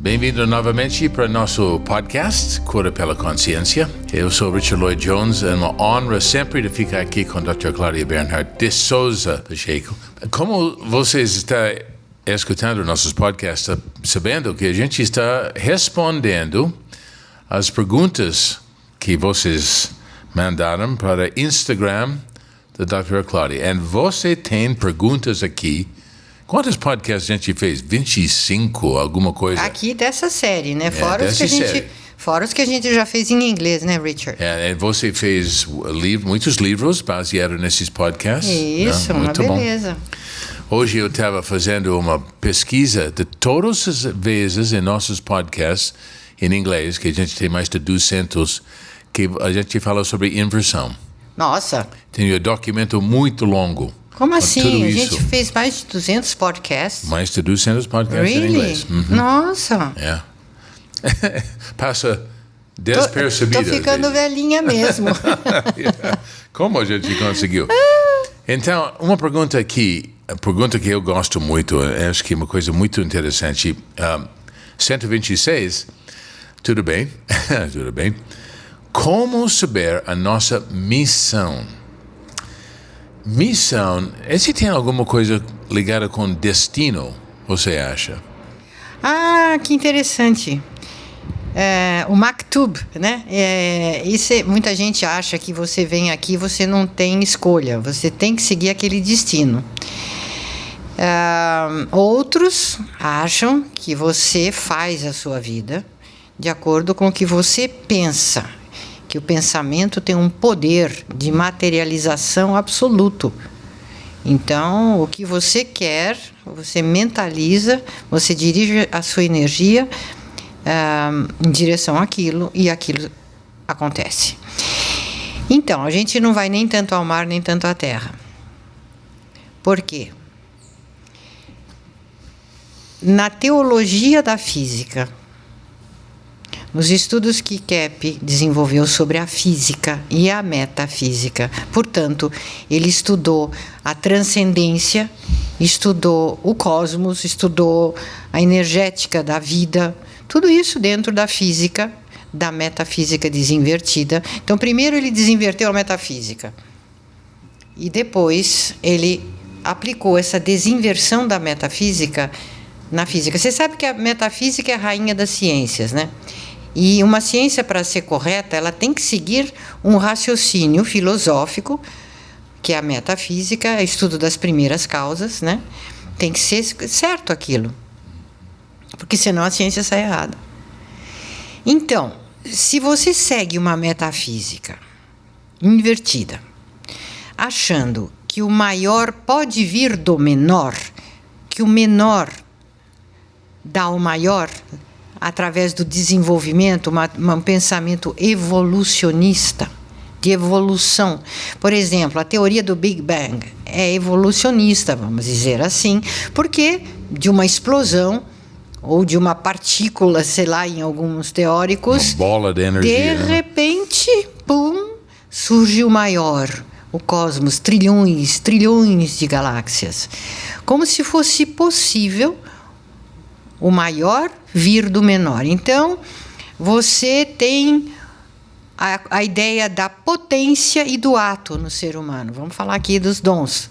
Bem-vindo novamente para nosso podcast, Cura pela Consciência. Eu sou Richard Lloyd Jones, é uma honra sempre de ficar aqui com a Dr. Cláudia Bernhardt de Souza Pacheco. Como vocês estão escutando nossos podcasts, sabendo que a gente está respondendo as perguntas que vocês mandaram para Instagram da Dr. Cláudia. E você tem perguntas aqui. Quantos podcasts a gente fez? 25, alguma coisa? Aqui dessa série, né? Fora os que a gente já fez em inglês, né, Richard? Você fez muitos livros baseados nesses podcasts. Isso, uma beleza. Bom. Hoje eu estava fazendo uma pesquisa de todas as vezes em nossos podcasts em inglês, que a gente tem mais de 200, que a gente fala sobre inversão. Nossa! Tem um documento muito longo. Como assim? A gente fez mais de 200 podcasts. Mais de 200 podcasts em inglês. Uhum. Nossa! Passa despercebido. Tô ficando velhinha mesmo. Como a gente conseguiu? Então, uma pergunta aqui, a pergunta que eu gosto muito, acho que é uma coisa muito interessante. 126, tudo bem? Tudo bem. Como saber a nossa missão? Missão, esse tem alguma coisa ligada com destino, você acha? Ah, que interessante. O Maktub, né? Muita gente acha que você vem aqui e você não tem escolha, você tem que seguir aquele destino. Outros acham que você faz a sua vida de acordo com o que você pensa, que o pensamento tem um poder de materialização absoluto. Então, o que você quer, você mentaliza, você dirige a sua energia em direção àquilo e aquilo acontece. Então, a gente não vai nem tanto ao mar, nem tanto à terra. Por quê? Na teologia da física, nos estudos que Kepler desenvolveu sobre a física e a metafísica, portanto, ele estudou a transcendência, estudou o cosmos, estudou a energética da vida, tudo isso dentro da física, da metafísica desinvertida. Então, primeiro ele desinverteu a metafísica e depois ele aplicou essa desinversão da metafísica na física. Você sabe que a metafísica é a rainha das ciências, né? E uma ciência, para ser correta, ela tem que seguir um raciocínio filosófico, que é a metafísica, estudo das primeiras causas, né? Tem que ser certo aquilo, porque senão a ciência sai errada. Então, se você segue uma metafísica invertida, achando que o maior pode vir do menor, que o menor dá o maior, através do desenvolvimento, um pensamento evolucionista, de evolução. Por exemplo, a teoria do Big Bang é evolucionista, vamos dizer assim, porque de uma explosão ou de uma partícula, sei lá, em alguns teóricos, uma bola de energia, de repente, pum, surge o maior, o cosmos, trilhões de galáxias. Como se fosse possível o maior vir do menor. Então, você tem a ideia da potência e do ato no ser humano. Vamos falar aqui dos dons,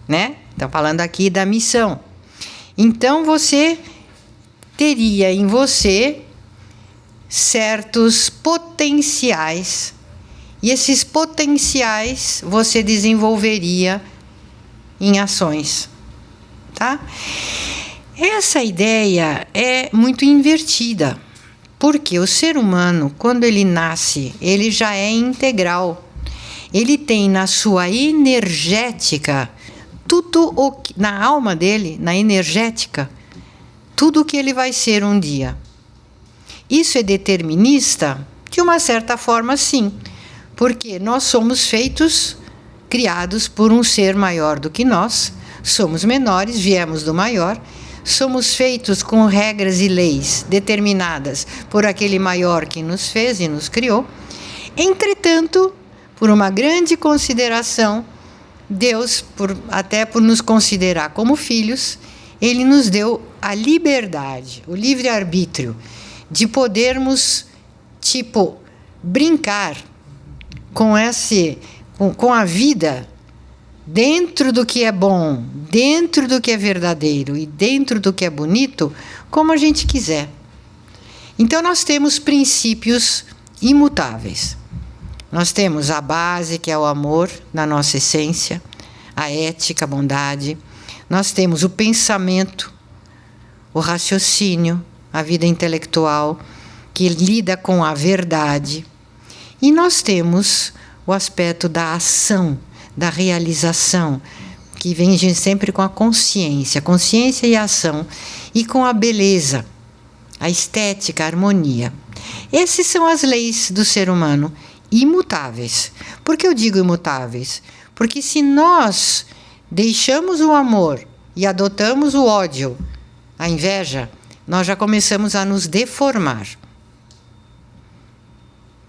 né? Estamos falando aqui da missão. Então, você teria em você certos potenciais, e esses potenciais você desenvolveria em ações, tá? Essa ideia é muito invertida, porque o ser humano, quando ele nasce, ele já é integral. Ele tem na sua energética, na alma dele, na energética, tudo o que ele vai ser um dia. Isso é determinista? De uma certa forma, sim, porque nós somos criados por um ser maior do que nós, somos menores, viemos do maior. Somos feitos com regras e leis determinadas por aquele maior que nos fez e nos criou. Entretanto, por uma grande consideração, Deus, até por nos considerar como filhos, Ele nos deu a liberdade, o livre-arbítrio de podermos, tipo, brincar com a vida dentro do que é bom, dentro do que é verdadeiro e dentro do que é bonito, como a gente quiser. Então, nós temos princípios imutáveis. Nós temos a base, que é o amor, na nossa essência, a ética, a bondade. Nós temos o pensamento, o raciocínio, a vida intelectual, que lida com a verdade. E nós temos o aspecto da ação, da realização, que vem sempre com a consciência e a ação, e com a beleza, a estética, a harmonia. Essas são as leis do ser humano, imutáveis. Por que eu digo imutáveis? Porque se nós deixamos o amor e adotamos o ódio, a inveja, nós já começamos a nos deformar.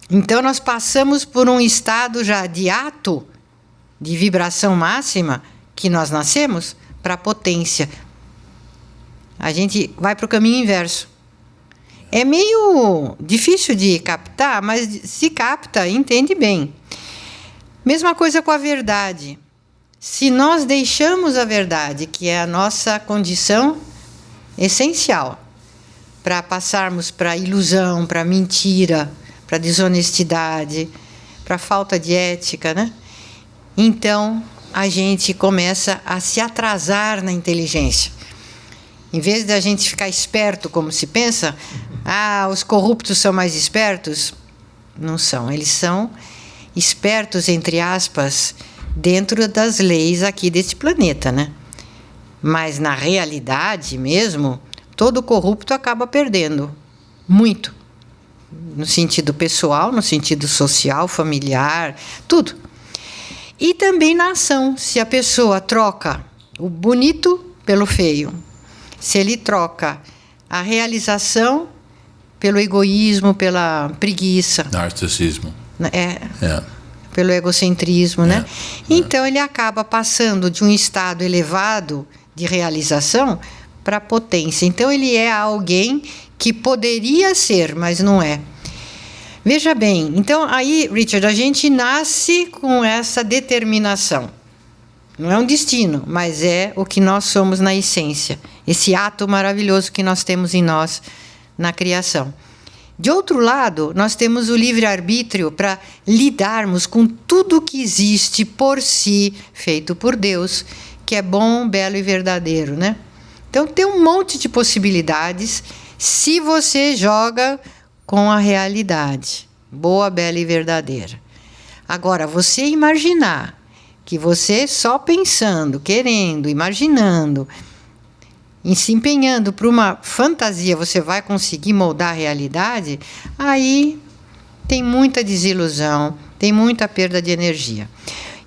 Então, nós passamos por um estado já de ato, de vibração máxima, que nós nascemos, para a potência. A gente vai para o caminho inverso. É meio difícil de captar, mas se capta, entende bem. Mesma coisa com a verdade. Se nós deixamos a verdade, que é a nossa condição essencial, para passarmos para a ilusão, para a mentira, para a desonestidade, para a falta de ética, né? Então, a gente começa a se atrasar na inteligência. Em vez de a gente ficar esperto, como se pensa, os corruptos são mais espertos. Não são. Eles são espertos, entre aspas, dentro das leis aqui deste planeta, né? Mas, na realidade mesmo, todo corrupto acaba perdendo muito. No sentido pessoal, no sentido social, familiar, tudo. E também na ação, se a pessoa troca o bonito pelo feio, se ele troca a realização pelo egoísmo, pela preguiça. Narcisismo. Pelo egocentrismo, né? Então, ele acaba passando de um estado elevado de realização para a potência. Então, ele é alguém que poderia ser, mas não é. Veja bem, então aí, Richard, a gente nasce com essa determinação. Não é um destino, mas é o que nós somos na essência. Esse ato maravilhoso que nós temos em nós na criação. De outro lado, nós temos o livre-arbítrio para lidarmos com tudo que existe por si, feito por Deus, que é bom, belo e verdadeiro, né? Então, tem um monte de possibilidades se você joga com a realidade, boa, bela e verdadeira. Agora, você imaginar que você só pensando, querendo, imaginando, e se empenhando para uma fantasia, você vai conseguir moldar a realidade, aí tem muita desilusão, tem muita perda de energia.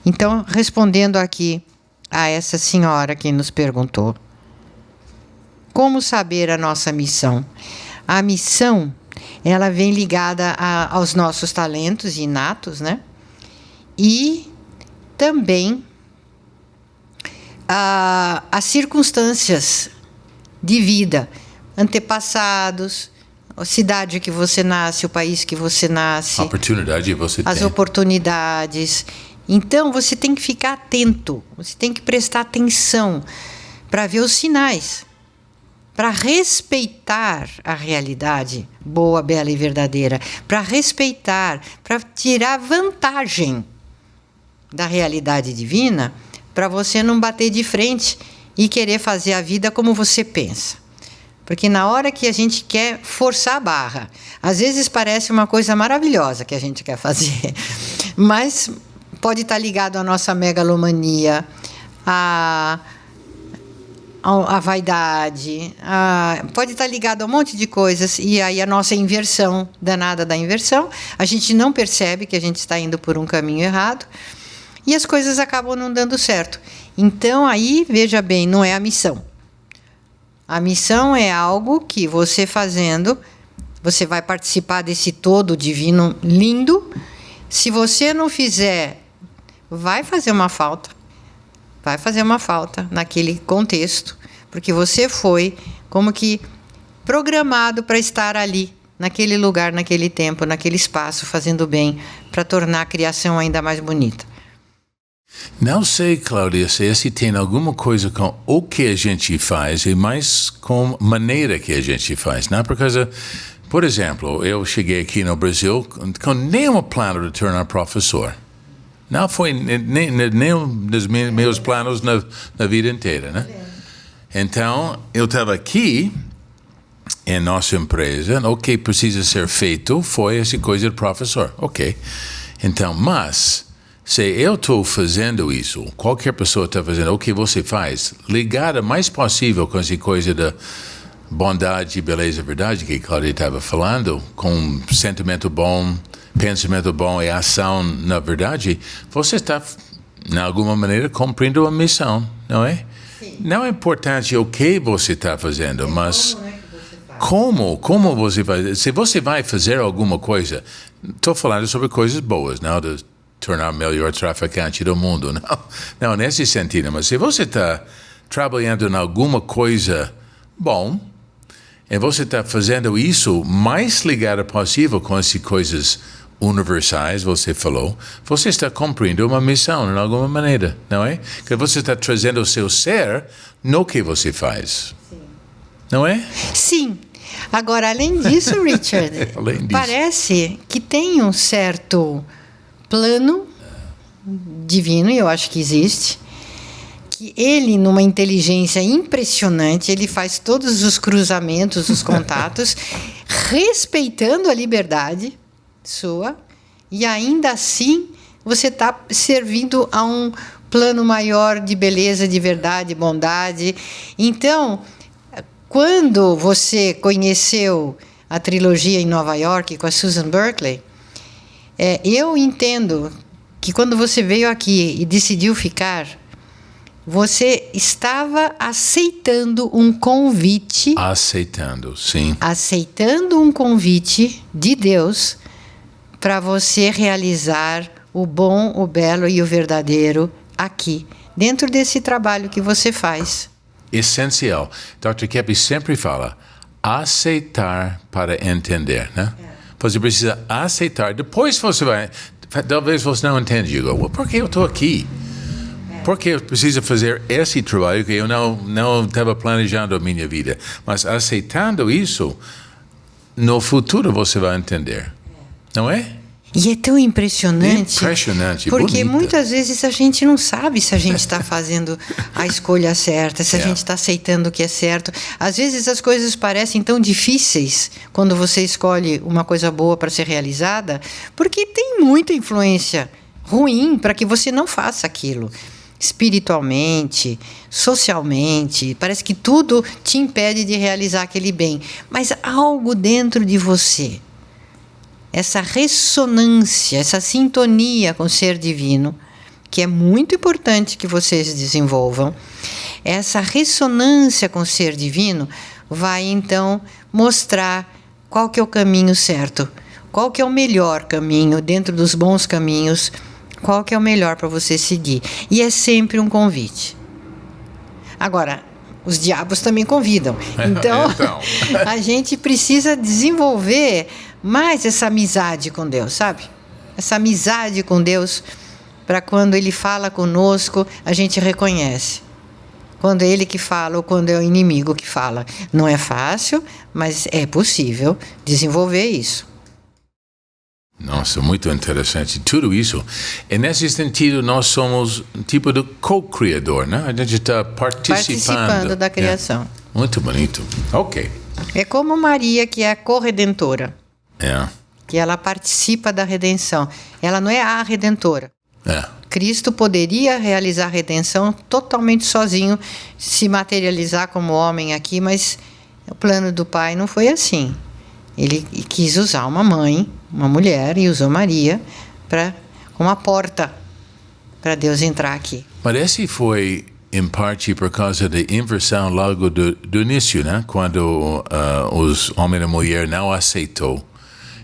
Então, respondendo aqui a essa senhora que nos perguntou, como saber a nossa missão? A missão, ela vem ligada aos nossos talentos inatos, né? E também as circunstâncias de vida, antepassados, a cidade que você nasce, o país que você nasce, oportunidade você as tem. oportunidades. Então, você tem que ficar atento, você tem que prestar atenção para ver os sinais, para respeitar a realidade boa, bela e verdadeira, para respeitar, para tirar vantagem da realidade divina, para você não bater de frente e querer fazer a vida como você pensa. Porque na hora que a gente quer forçar a barra, às vezes parece uma coisa maravilhosa que a gente quer fazer, mas pode estar ligado à nossa megalomania, à vaidade, pode estar ligado a um monte de coisas, e aí a nossa inversão, danada da inversão, a gente não percebe que a gente está indo por um caminho errado, e as coisas acabam não dando certo. Então, aí, veja bem, não é a missão. A missão é algo que você fazendo, você vai participar desse todo divino lindo. Se você não fizer, vai fazer uma falta. Vai fazer uma falta naquele contexto, porque você foi como que programado para estar ali, naquele lugar, naquele tempo, naquele espaço, fazendo bem, para tornar a criação ainda mais bonita. Não sei, Cláudia, se tem alguma coisa com o que a gente faz e mais com a maneira que a gente faz, né? Porque, por exemplo, eu cheguei aqui no Brasil com nenhum plano de tornar professor. Não foi nenhum dos meus planos na vida inteira, né? Então, eu estava aqui em nossa empresa, o que precisa ser feito foi essa coisa de professor, ok. Então, mas, se eu estou fazendo isso, qualquer pessoa está fazendo o que você faz, ligada o mais possível com essa coisa da bondade, beleza, verdade, que a Cláudia estava falando, com sentimento bom, pensamento bom e ação na verdade, você está, de alguma maneira, cumprindo a missão, não é? Sim. Não é importante o que você está fazendo, mas como você vai. Se você vai fazer alguma coisa, estou falando sobre coisas boas, não de tornar o melhor traficante do mundo, não nesse sentido, mas se você está trabalhando em alguma coisa bom, e você está fazendo isso mais ligado possível com essas coisas universais, você falou, você está cumprindo uma missão de alguma maneira, não é? Que você está trazendo o seu ser no que você faz. Sim. Não é? Sim. Agora, além disso, Richard, parece que tem um certo plano divino, e eu acho que existe, que ele, numa inteligência impressionante, ele faz todos os cruzamentos, os contatos, respeitando a liberdade sua, e ainda assim você está servindo a um plano maior de beleza, de verdade, bondade. Então, quando você conheceu a trilogia em Nova York com a Susan Berkeley, eu entendo que quando você veio aqui e decidiu ficar, você estava aceitando um convite. Aceitando, sim. Aceitando um convite de Deus para você realizar o bom, o belo e o verdadeiro aqui, dentro desse trabalho que você faz. Essencial. Dr. Keppe sempre fala, aceitar para entender, né? Você precisa aceitar. Depois você vai... Talvez você não entenda. Eu digo, por que eu estou aqui? Por que eu preciso fazer esse trabalho que eu não estava planejando a minha vida? Mas aceitando isso, no futuro você vai entender. Não é? E é tão impressionante. Impressionante, porque bonita. Muitas vezes a gente não sabe se a gente está fazendo a escolha certa, se a gente está aceitando o que é certo. Às vezes as coisas parecem tão difíceis quando você escolhe uma coisa boa para ser realizada, porque tem muita influência ruim para que você não faça aquilo. Espiritualmente, socialmente, parece que tudo te impede de realizar aquele bem. Mas algo dentro de você, essa ressonância, essa sintonia com o ser divino, que é muito importante que vocês desenvolvam, essa ressonância com o ser divino vai então mostrar qual que é o caminho certo, qual que é o melhor caminho dentro dos bons caminhos, qual que é o melhor para você seguir. E é sempre um convite. Agora, os diabos também convidam. Então, a gente precisa desenvolver mais essa amizade com Deus, sabe? Essa amizade com Deus, para quando Ele fala conosco, a gente reconhece. Quando é Ele que fala ou quando é o inimigo que fala. Não é fácil, mas é possível desenvolver isso. Nossa, muito interessante. Tudo isso. E nesse sentido, nós somos um tipo de co-criador, né? A gente está participando da criação. Muito bonito. Ok. É como Maria, que é a corredentora. Que ela participa da redenção. Ela não é a redentora. Cristo poderia realizar a redenção totalmente sozinho, se materializar como homem aqui, mas o plano do Pai não foi assim. Ele quis usar uma mãe, uma mulher, e usou Maria como a porta para Deus entrar aqui. Parece que foi, em parte, por causa da inversão logo do início, né? Quando os homens e a mulher não aceitou.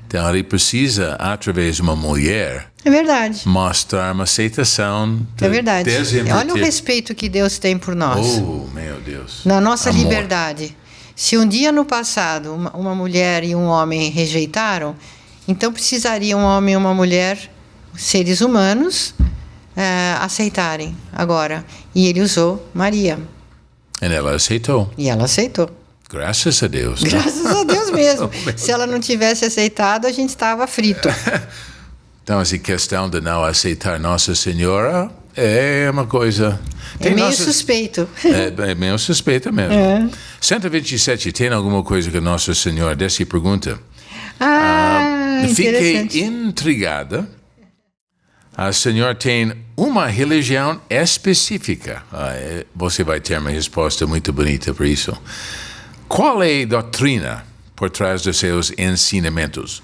Então, ele precisa, através de uma mulher, é verdade, mostrar uma aceitação. É verdade. Olha o respeito que Deus tem por nós. Oh, meu Deus. Na nossa Amor. Liberdade. Se um dia no passado uma mulher e um homem rejeitaram, então precisaria um homem e uma mulher, seres humanos, aceitarem agora. E ele usou Maria. E ela aceitou. E ela aceitou. Graças a Deus. Graças a Deus mesmo. Se ela não tivesse aceitado, a gente estava frito. Então, essa questão de não aceitar Nossa Senhora é uma coisa... É meio suspeito. É meio suspeita mesmo. 127, tem alguma coisa que Nossa Senhora desse pergunta? Fiquei intrigada. A senhora tem uma religião específica. Você vai ter uma resposta muito bonita para isso. Qual é a doutrina por trás dos seus ensinamentos?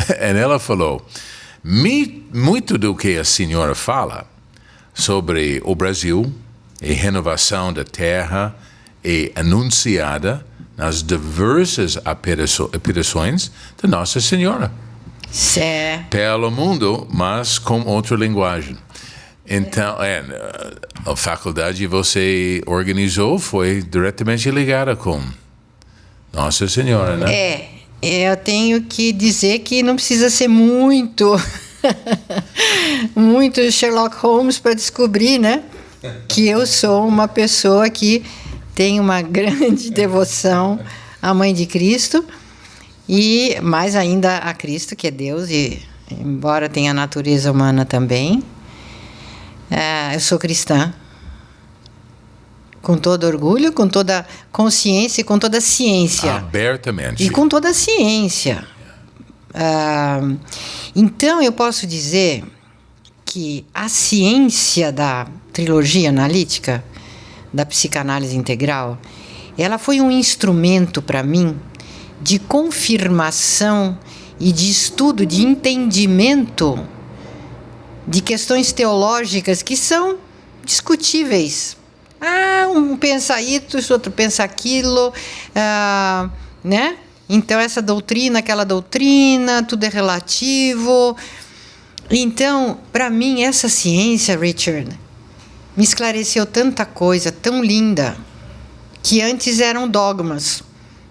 E ela falou, muito do que a senhora fala sobre o Brasil e renovação da terra é anunciada nas diversas aparições de Nossa Senhora. Pelo mundo, mas com outra linguagem. Então, a faculdade que você organizou foi diretamente ligada com Nossa Senhora, né? Eu tenho que dizer que não precisa ser muito Sherlock Holmes para descobrir, né? Que eu sou uma pessoa que tem uma grande devoção à Mãe de Cristo. E mais ainda a Cristo, que é Deus, e embora tenha a natureza humana também, eu sou cristã. Com todo orgulho, com toda consciência e com toda ciência. Abertamente. E com toda a ciência. Então, eu posso dizer que a ciência da trilogia analítica, da psicanálise integral, ela foi um instrumento para mim de confirmação e de estudo, de entendimento de questões teológicas que são discutíveis. Um pensa isso, outro pensa aquilo, né? Então, essa doutrina, aquela doutrina, tudo é relativo. Então, para mim, essa ciência, Richard, me esclareceu tanta coisa tão linda que antes eram dogmas.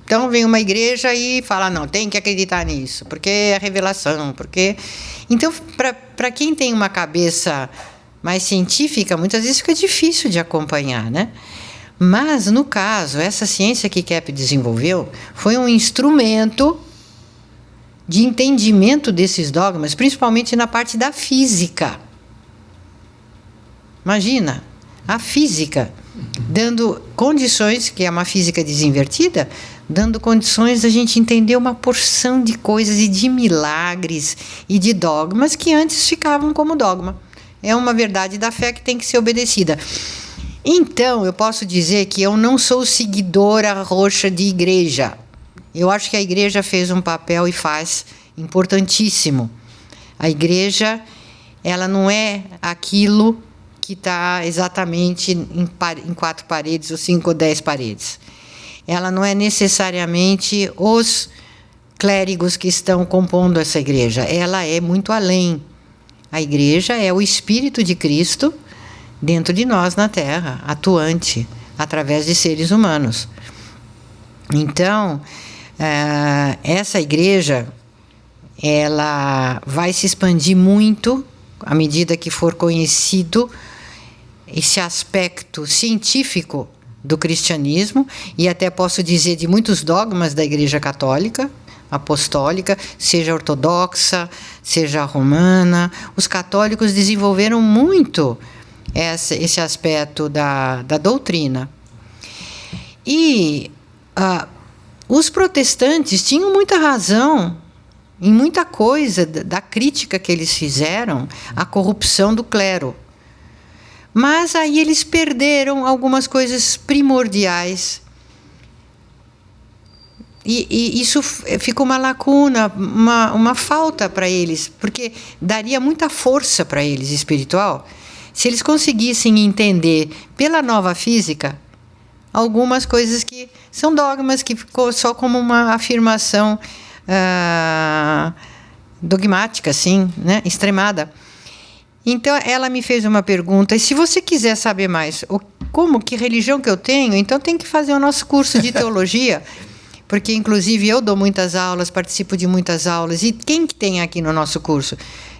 Então, vem uma igreja e fala, não, tem que acreditar nisso, porque é revelação, porque... Então, para quem tem uma cabeça mais científica, muitas vezes fica difícil de acompanhar, né? Mas, no caso, essa ciência que Kepp desenvolveu foi um instrumento de entendimento desses dogmas, principalmente na parte da física. Imagina, a física dando condições, que é uma física desinvertida, dando condições da gente entender uma porção de coisas e de milagres e de dogmas que antes ficavam como dogma. É uma verdade da fé que tem que ser obedecida. Então, eu posso dizer que eu não sou seguidora roxa de igreja. Eu acho que a igreja fez um papel e faz importantíssimo. A igreja, ela não é aquilo que está exatamente em 4 paredes ou 5 ou 10 paredes. Ela não é necessariamente os clérigos que estão compondo essa igreja. Ela é muito além. A igreja é o Espírito de Cristo dentro de nós na Terra, atuante, através de seres humanos. Então, essa igreja, ela vai se expandir muito à medida que for conhecido esse aspecto científico do cristianismo, e até posso dizer de muitos dogmas da Igreja Católica, apostólica, seja ortodoxa, seja romana. Os católicos desenvolveram muito esse aspecto da doutrina. E os protestantes tinham muita razão em muita coisa da crítica que eles fizeram à corrupção do clero. Mas aí eles perderam algumas coisas primordiais. E isso ficou uma lacuna, uma falta para eles, porque daria muita força para eles, espiritual, se eles conseguissem entender pela nova física algumas coisas que são dogmas, que ficou só como uma afirmação dogmática, assim, né, extremada. Então, ela me fez uma pergunta, e se você quiser saber mais que religião que eu tenho, então tem que fazer o nosso curso de teologia. porque inclusive eu dou muitas aulas, participo de muitas aulas. E quem que tem aqui no nosso curso?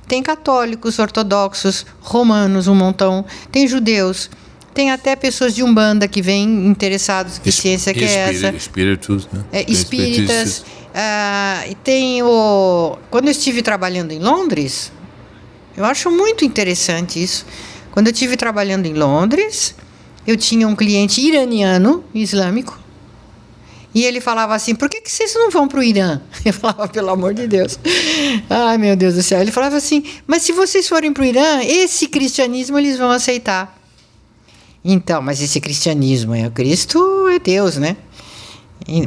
Tem católicos, ortodoxos, romanos, um montão, tem judeus, tem até pessoas de Umbanda que vêm interessados que ciência que é essa. Espíritos, né? Espíritas. E tem quando eu estive trabalhando em Londres, eu acho muito interessante isso. Quando eu estive trabalhando em Londres, eu tinha um cliente iraniano, islâmico, e ele falava assim: por que vocês não vão para o Irã? Eu falava: pelo amor de Deus. Ai, meu Deus do céu. Ele falava assim: mas se vocês forem para o Irã, esse cristianismo eles vão aceitar. Então, mas esse cristianismo Cristo é Deus, né?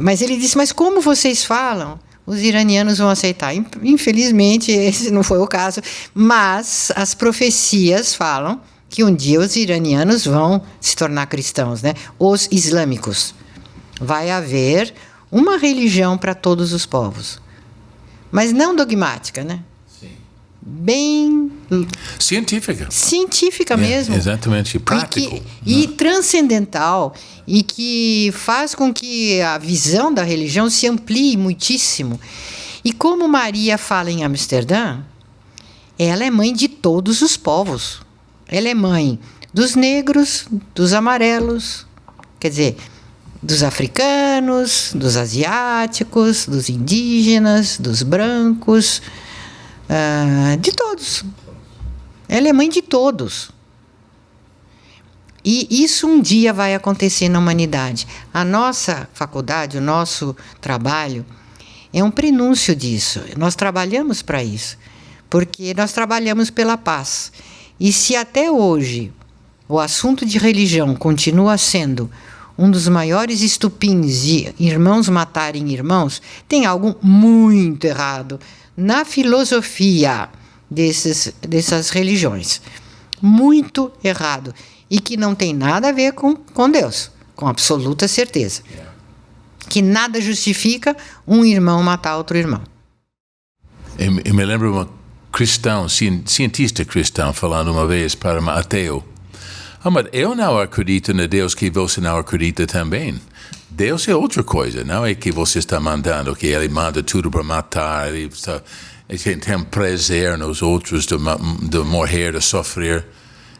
Mas ele disse: mas como vocês falam, os iranianos vão aceitar. Infelizmente, esse não foi o caso, mas as profecias falam que um dia os iranianos vão se tornar cristãos, né? Os islâmicos. Vai haver uma religião para todos os povos, mas não dogmática, né? Sim. Bem científica mesmo. Exatamente, prático. E transcendental, e que faz com que a visão da religião se amplie muitíssimo. E como Maria fala em Amsterdã, ela é mãe de todos os povos. Ela é mãe dos negros, dos amarelos, quer dizer, dos africanos, dos asiáticos, dos indígenas, dos brancos, de todos. Ela é mãe de todos. E isso um dia vai acontecer na humanidade. A nossa faculdade, o nosso trabalho, é um prenúncio disso. Nós trabalhamos para isso, porque nós trabalhamos pela paz. E se até hoje o assunto de religião continua sendo um dos maiores estupins de irmãos matarem irmãos, tem algo muito errado na filosofia dessas religiões. Muito errado. E que não tem nada a ver com Deus, com absoluta certeza. Que nada justifica um irmão matar outro irmão. Eu me lembro uma cientista cristão falando uma vez para um ateu: mas eu não acredito no Deus que você não acredita também. Deus é outra coisa, não é que você está mandando, que ele manda tudo para matar, ele tem prazer nos outros de morrer, de sofrer.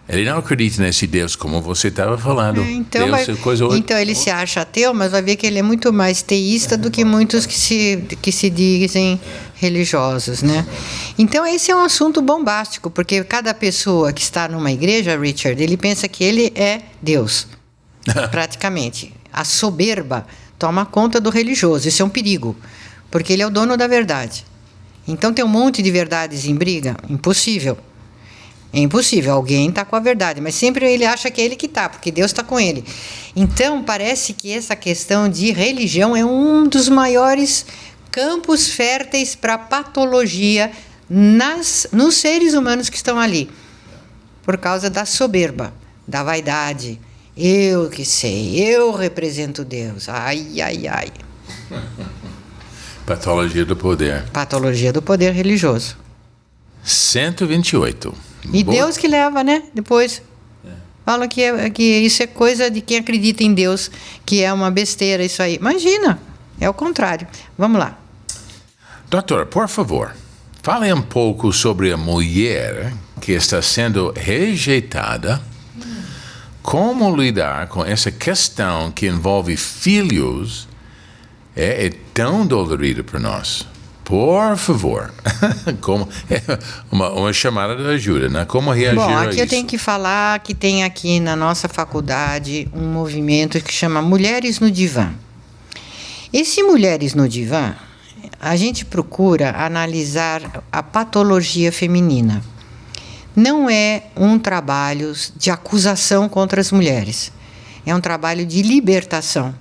Ele não acredita nesse Deus, como você estava falando. Deus é coisa outra. Então ele se acha ateu, mas vai ver que ele é muito mais teísta do que muitos que se dizem religiosos, né? Então esse é um assunto bombástico, porque cada pessoa que está numa igreja, Richard, ele pensa que ele é Deus, praticamente. A soberba toma conta do religioso. Isso é um perigo, porque ele é o dono da verdade. Então tem um monte de verdades em briga. Impossível. É impossível, alguém está com a verdade, mas sempre ele acha que é ele que está, porque Deus está com ele. Então, parece que essa questão de religião é um dos maiores campos férteis para patologia nos seres humanos que estão ali, por causa da soberba, da vaidade. Eu que sei, eu represento Deus. Ai, ai, ai. Patologia do poder. Patologia do poder religioso. 128. E boa. Deus que leva, né? Depois fala que isso é coisa de quem acredita em Deus, que é uma besteira isso aí. Imagina, é o contrário. Vamos lá. Doutora, por favor, fale um pouco sobre a mulher que está sendo rejeitada. Como lidar com essa questão que envolve filhos é tão dolorida para nós. Por favor, como uma chamada de ajuda, né? Como reagir a isso? Bom, aqui eu tenho que falar que tem aqui na nossa faculdade um movimento que chama Mulheres no Divã. Esse Mulheres no Divã, a gente procura analisar a patologia feminina. Não é um trabalho de acusação contra as mulheres. É um trabalho de libertação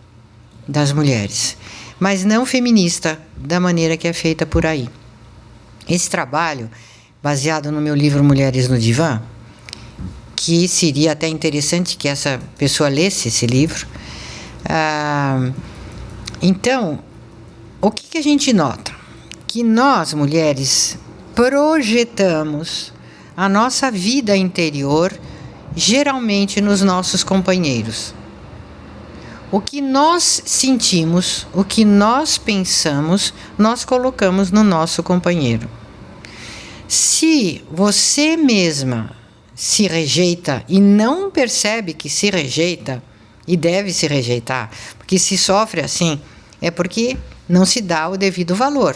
das mulheres, mas não feminista, da maneira que é feita por aí. Esse trabalho, baseado no meu livro Mulheres no Divã, que seria até interessante que essa pessoa lesse esse livro. Então, o que a gente nota? Que nós, mulheres, projetamos a nossa vida interior, geralmente nos nossos companheiros. O que nós sentimos, o que nós pensamos, nós colocamos no nosso companheiro. Se você mesma se rejeita e não percebe que se rejeita e deve se rejeitar, porque se sofre assim, é porque não se dá o devido valor.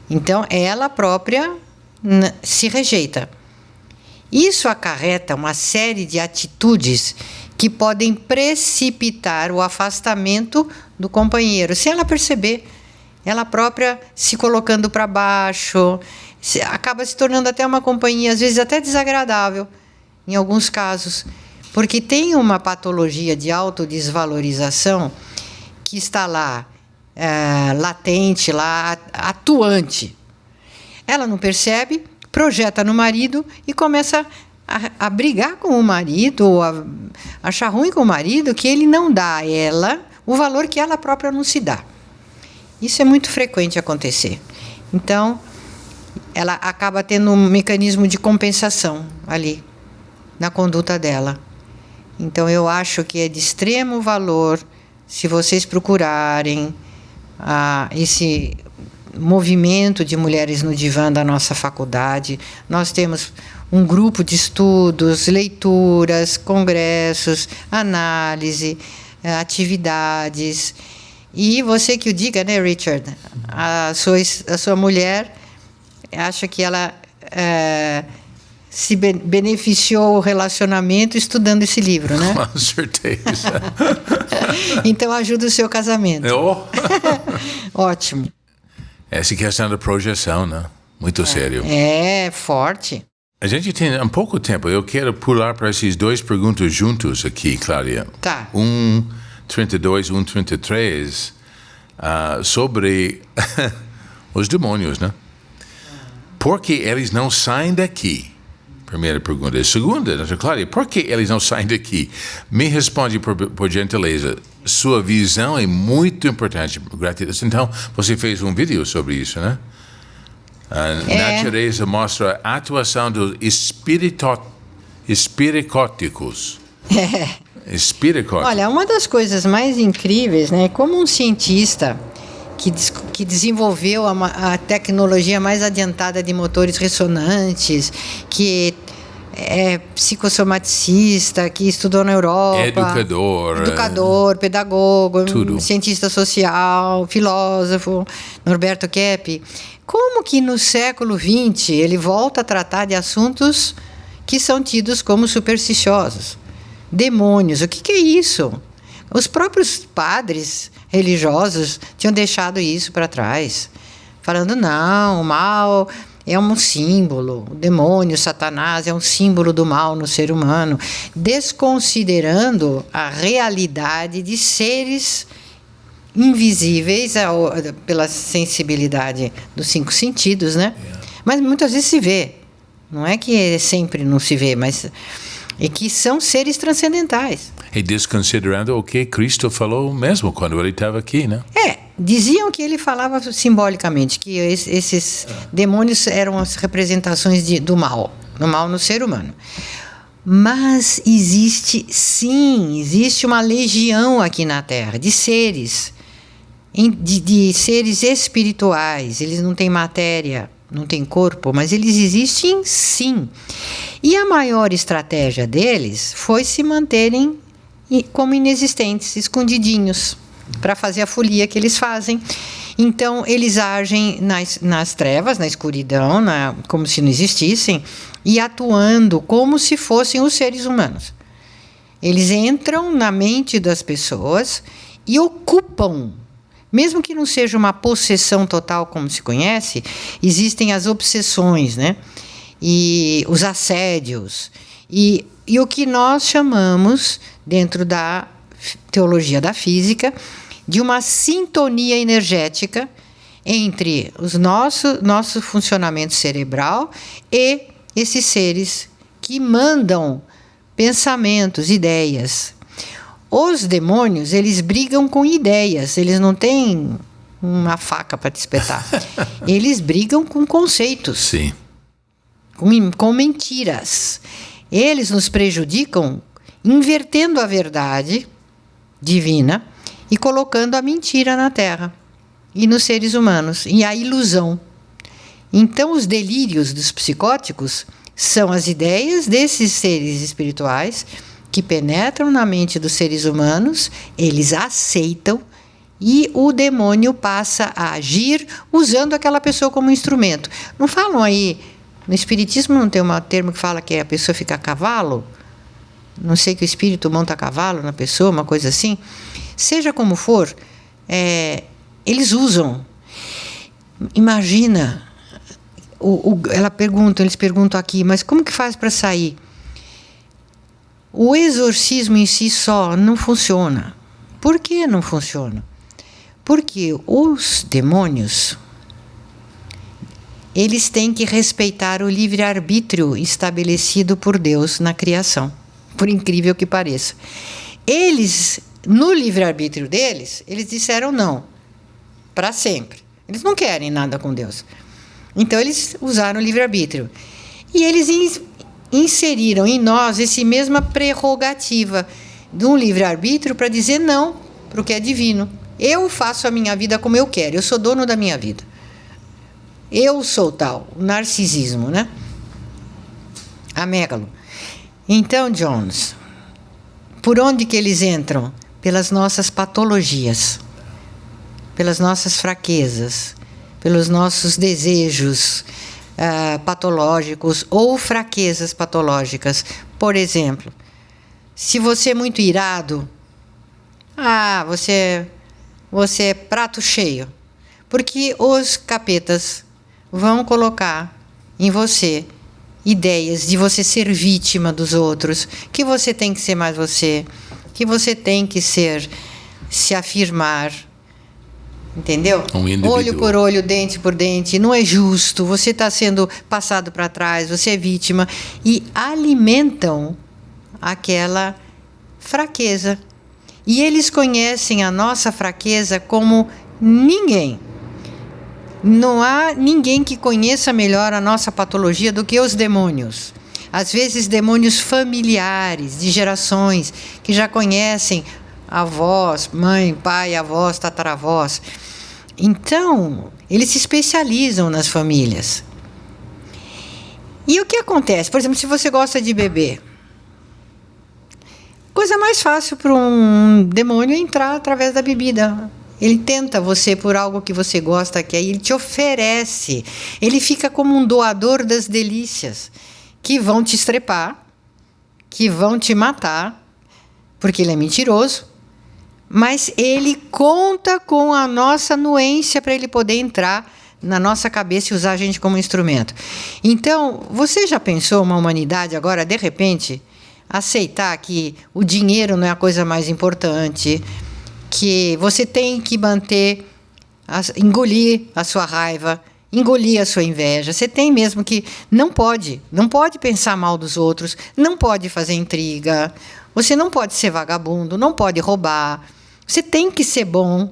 Então, ela própria se rejeita. Isso acarreta uma série de atitudes que podem precipitar o afastamento do companheiro, sem ela perceber. Ela própria se colocando para baixo, acaba se tornando até uma companhia, às vezes até desagradável, em alguns casos, porque tem uma patologia de autodesvalorização que está lá, latente, lá, atuante. Ela não percebe, projeta no marido e começa a brigar com o marido, ou a achar ruim com o marido, que ele não dá a ela o valor que ela própria não se dá. Isso é muito frequente acontecer. Então, ela acaba tendo um mecanismo de compensação ali, na conduta dela. Então, eu acho que é de extremo valor, se vocês procurarem esse movimento de mulheres no divã da nossa faculdade. Nós temos um grupo de estudos, leituras, congressos, análise, atividades. E você que o diga, né, Richard? A sua mulher acha que ela se beneficiou o relacionamento estudando esse livro, né? Com certeza. Então ajuda o seu casamento. Ótimo. Essa questão da projeção, né? Muito sério. É forte. A gente tem um pouco tempo. Eu quero pular para essas duas perguntas juntos aqui, Cláudia. Tá. 32, 33, sobre os demônios, né? Por que eles não saem daqui? Primeira pergunta. E segunda, doutora Cláudia, por que eles não saem daqui? Me responde, por gentileza. Sua visão é muito importante. Gratidão. Então, você fez um vídeo sobre isso, né? A natureza mostra a atuação dos espiricóticos. Olha, uma das coisas mais incríveis, né? Como um cientista que desenvolveu a tecnologia mais adiantada de motores ressonantes, que é psicossomaticista, que estudou na Europa. Educador, pedagogo, tudo. Cientista social, filósofo, Norberto Kepp. Como que no século XX ele volta a tratar de assuntos que são tidos como supersticiosos? Demônios, o que é isso? Os próprios padres religiosos tinham deixado isso para trás, falando, não, o mal é um símbolo, o demônio, Satanás é um símbolo do mal no ser humano, desconsiderando a realidade de seres invisíveis pela sensibilidade dos 5 sentidos, né? Mas muitas vezes se vê, não é que sempre não se vê, mas é que são seres transcendentais. E desconsiderando o que Cristo falou mesmo quando ele estava aqui, né? Diziam que ele falava simbolicamente, que esses demônios eram as representações do mal no ser humano. Mas existe uma legião aqui na Terra de seres, de seres espirituais. Eles não têm matéria, não têm corpo, mas eles existem sim. E a maior estratégia deles foi se manterem como inexistentes, escondidinhos, para fazer a folia que eles fazem. Então, eles agem nas trevas, na escuridão, como se não existissem, e atuando como se fossem os seres humanos. Eles entram na mente das pessoas e ocupam. Mesmo que não seja uma possessão total, como se conhece, existem as obsessões, né? E os assédios. E o que nós chamamos, dentro da teologia da física, de uma sintonia energética entre o nosso funcionamento cerebral e esses seres que mandam pensamentos, ideias. Os demônios, eles brigam com ideias, eles não têm uma faca para te espetar. Eles brigam com conceitos. Sim. Com mentiras. Eles nos prejudicam invertendo a verdade divina e colocando a mentira na Terra e nos seres humanos, e a ilusão. Então, os delírios dos psicóticos são as ideias desses seres espirituais que penetram na mente dos seres humanos, eles aceitam e o demônio passa a agir usando aquela pessoa como instrumento. Não falam aí, no espiritismo não tem um termo que fala que a pessoa fica a cavalo? Não sei, que o espírito monta a cavalo na pessoa, uma coisa assim. Seja como for, eles usam. Imagina, eles perguntam aqui, mas como que faz para sair? O exorcismo em si só não funciona. Por que não funciona? Porque os demônios, eles têm que respeitar o livre-arbítrio estabelecido por Deus na criação, por incrível que pareça. Eles, no livre-arbítrio deles, eles disseram não, para sempre. Eles não querem nada com Deus. Então, eles usaram o livre-arbítrio. E eles inseriram em nós essa mesma prerrogativa de um livre-arbítrio para dizer não para o que é divino. Eu faço a minha vida como eu quero, eu sou dono da minha vida. Eu sou tal, o narcisismo, né? Amégalo. Então, Jones, por onde que eles entram? Pelas nossas patologias, pelas nossas fraquezas, pelos nossos desejos patológicos ou fraquezas patológicas. Por exemplo, se você é muito irado, você é prato cheio, porque os capetas vão colocar em você ideias de você ser vítima dos outros, que você tem que ser mais você, que você tem que se afirmar. Entendeu? Olho por olho, dente por dente, não é justo, você está sendo passado para trás, você é vítima, e alimentam aquela fraqueza. E eles conhecem a nossa fraqueza como ninguém. Não há ninguém que conheça melhor a nossa patologia do que os demônios. Às vezes, demônios familiares, de gerações, que já conhecem avós, mãe, pai, avós, tataravós. Então, eles se especializam nas famílias. E o que acontece? Por exemplo, se você gosta de beber, coisa mais fácil para um demônio é entrar através da bebida. Ele tenta você por algo que você gosta, que aí ele te oferece. Ele fica como um doador das delícias, que vão te estrepar, que vão te matar, porque ele é mentiroso. Mas ele conta com a nossa anuência para ele poder entrar na nossa cabeça e usar a gente como instrumento. Então, você já pensou uma humanidade agora, de repente, aceitar que o dinheiro não é a coisa mais importante, que você tem que engolir a sua raiva, engolir a sua inveja. Você tem mesmo que não pode pensar mal dos outros, não pode fazer intriga, você não pode ser vagabundo, não pode roubar. Você tem que ser bom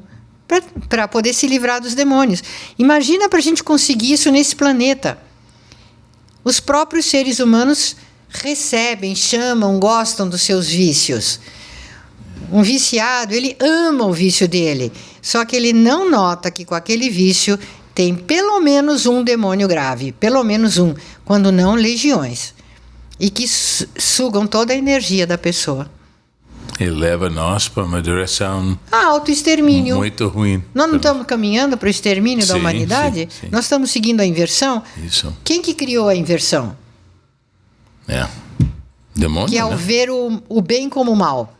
para poder se livrar dos demônios. Imagina para a gente conseguir isso nesse planeta. Os próprios seres humanos recebem, chamam, gostam dos seus vícios. Um viciado, ele ama o vício dele, só que ele não nota que com aquele vício tem pelo menos um demônio grave, pelo menos um, quando não legiões, e que sugam toda a energia da pessoa. Ele leva nós para uma direção autoextermínio. Muito ruim. Nós não estamos caminhando para o extermínio da humanidade? Sim. Nós estamos seguindo a inversão? Isso. Quem que criou a inversão? Demônio, que é ver o bem como o mal.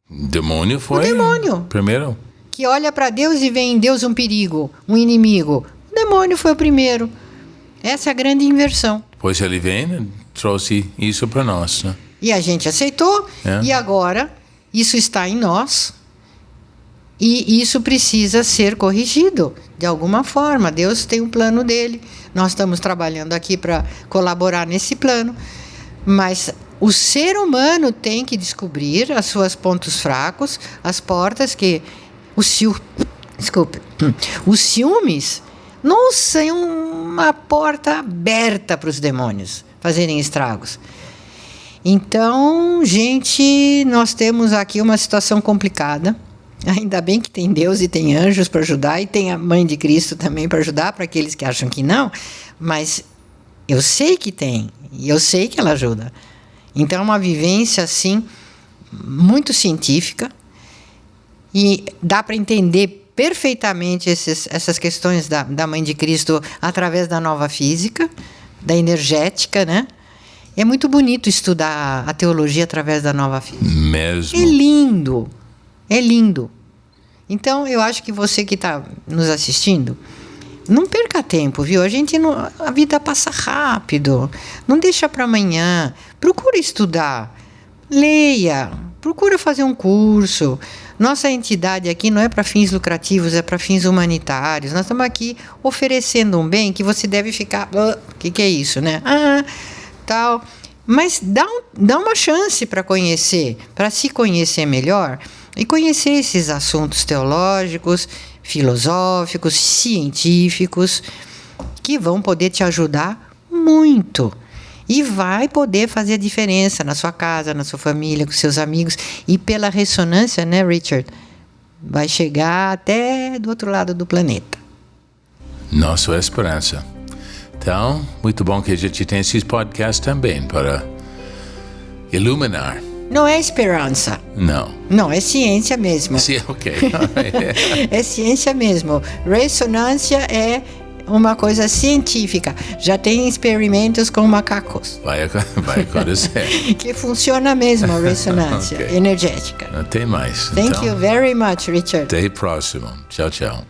Demônio foi o demônio. Primeiro. Que olha para Deus e vê em Deus um perigo, um inimigo. O demônio foi o primeiro. Essa é a grande inversão. Depois ele vem, trouxe isso para nós, né? E a gente aceitou, e agora isso está em nós, e isso precisa ser corrigido de alguma forma. Deus tem um plano dele, nós estamos trabalhando aqui para colaborar nesse plano, mas o ser humano tem que descobrir os seus pontos fracos, as portas que... Os ciúmes, nossa, é uma porta aberta para os demônios fazerem estragos. Então, gente, nós temos aqui uma situação complicada. Ainda bem que tem Deus e tem anjos para ajudar, e tem a Mãe de Cristo também para ajudar, para aqueles que acham que não, mas eu sei que tem, e eu sei que ela ajuda. Então é uma vivência assim muito científica, e dá para entender perfeitamente essas questões da Mãe de Cristo através da nova física, da energética, né? É muito bonito estudar a teologia através da nova física. Mesmo. É lindo. É lindo. Então, eu acho que você que está nos assistindo, não perca tempo, viu? A vida passa rápido. Não deixa para amanhã. Procura estudar. Leia. Procura fazer um curso. Nossa entidade aqui não é para fins lucrativos, é para fins humanitários. Nós estamos aqui oferecendo um bem que você deve ficar... O que é isso, né? Tal. Mas dá uma chance para conhecer, para se conhecer melhor... E conhecer esses assuntos teológicos, filosóficos, científicos, que vão poder te ajudar muito. E vai poder fazer a diferença na sua casa, na sua família, com seus amigos. E pela ressonância, né, Richard? Vai chegar até do outro lado do planeta. Nossa esperança. Então, muito bom que a gente tem esses podcasts também para iluminar. Não é esperança. Não. Não, é ciência mesmo. Sim, ok. É ciência mesmo. Ressonância é uma coisa científica. Já tem experimentos com macacos. Vai acontecer. Que funciona mesmo a ressonância energética. Não tem mais. Thank you very much, Richard. Até o próximo. Tchau, tchau.